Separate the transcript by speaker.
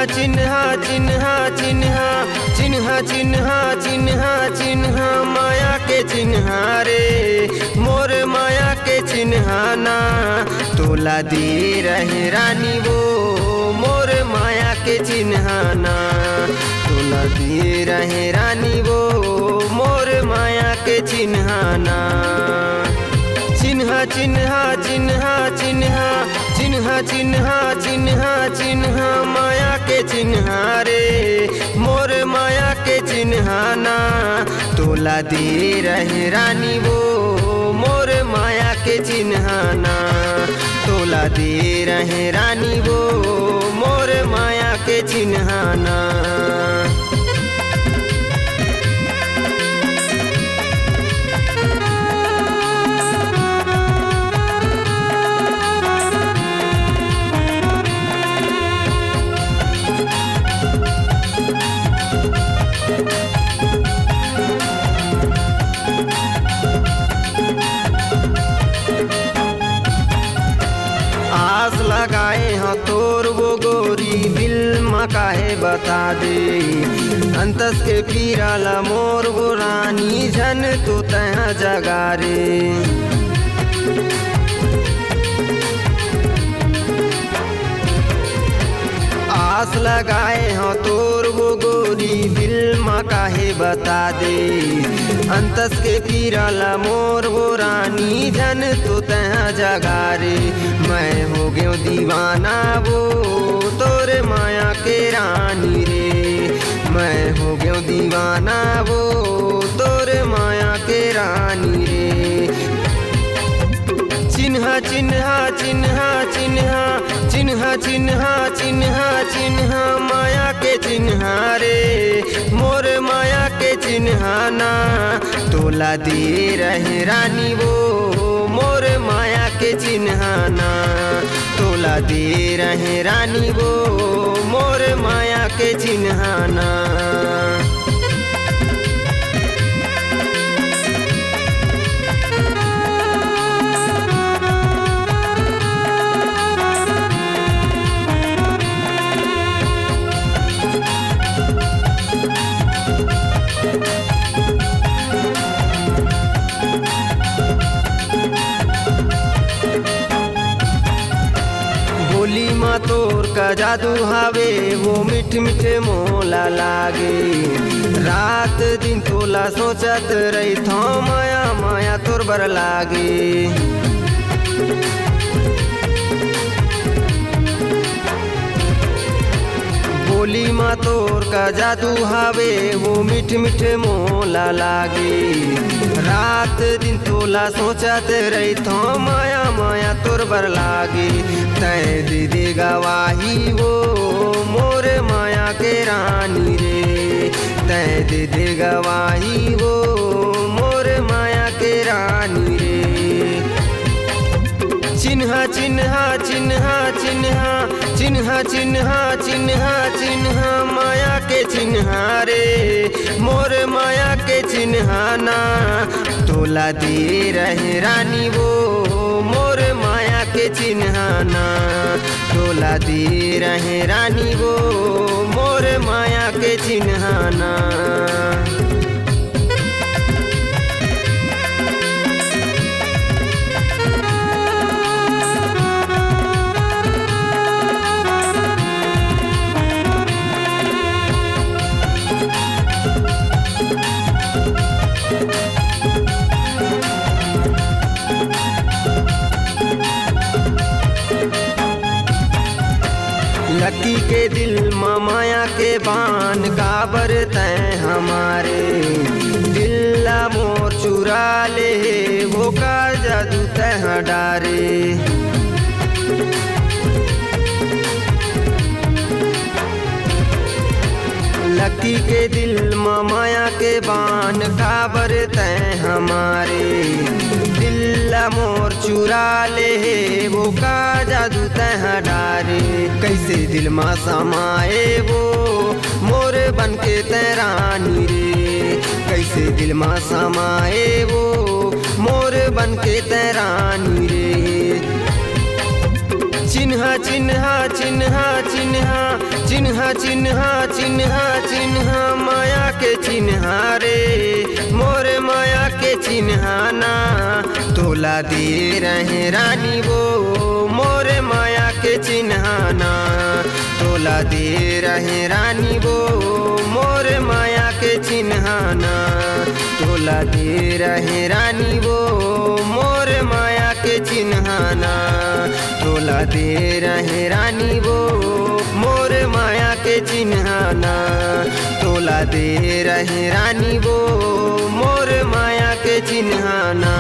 Speaker 1: चिन्हा चिन्हा चिन्हा चिन्हा चिन्हा चिन्हा चिन्हा माया के चिन्हा रे मोर माया के चिन्हाना तोला दे रहे रानी वो मोर माया के चिन्हाना तोला दे रहे रानी वो मोर माया के चिन्हाना चिन्हा चिन्हा चिन्हा चिन्हा चिन्हा चिन्हा चिन्हा चिन्हा माया के चिन्हा रे मोर माया के चिन्हाना तोला दे रहे रानी वो मोर माया के चिन्हाना तोला दे रहे रानी वो मोर माया के चिन्हाना। आस लगाए हाँ तोर वो गोरी दिल में काहे बता दे अंतस के पीराला मोर वो रानी झन तो तह जगा रे आस लगाए हाँ तोर वो गोरी दिल में काहे बता दे अंतस के पीराला मोर वो रानी झन तो तह जगा रे मैं हो गयो दीवाना वो तोरे माया के रानी रे मैं हो गयो दीवाना वो तोरे माया के रानी रे चिन्हा चिन्हा चिन्हा चिन्हा चिन्हा चिन्हा चिन्हा चिन्हा माया के चिन्हा रे मोर माया के चिन्हाना तोला दे रहे रानी वो मोर माया के चिन्हाना तोला दे रहे रानी वो मोर माया के चिन्हाना। बोली माँ तोर का जादू हावे वो मिठ मिठे मोला लागे रात दिन तोला सोचत रही थो माया माया तोर बर लागे बोली माँ तोर का जादू हावे वो मिठ मिठे मोला लागे रात दिन तोला सोचत रही थो माया माया तोर बर लागे तय दे दे गवाही वो मोर माया के रानी रे तय दे दे गवाही वो मोर माया के रानी रे चिन्हा चिन्हा चिन्हा चिन्हा चिन्हा चिन्हा चिन्हा चिन्हा माया के चिन्हा रे मोर माया के चिन्हाना तोला दे रहे रानी वो मोर माया के चिन्हाना तोला दे रहे रानी वो मोर माया के चिन्हाना। लकी के दिल में माया के बान काबर तय हमारे दिल्ला मोर चुरा ले वो का जादू तह डारे लकी के दिल में माया के बान काबर तय हमारे दिल्ला मोर चुरा ले वो का जादू तह डारे कैसे दिल में समाए वो मोर बन के तैरानी रे कैसे दिल में समाए वो मोर बन के तैरानी रे चिन्हा चिन्हा चिन्हा चिन्हा चिन्हा चिन्हा चिन्हा चिन्हा माया के चिन्हा रे मोरे माया के चिन्हाना तोला दे रहे रानी वो मोरे माया के चिन्हाना तोला दे रहे रानी वो मोरे माया के चिन्हाना तोला दे रहे रानी वो मोरे माया के चिन्हाना तोला दे रहे रानी वो मोरे माया के चिन्हाना तोला दे रहे रानी वो मोरे माया के चिन्हाना।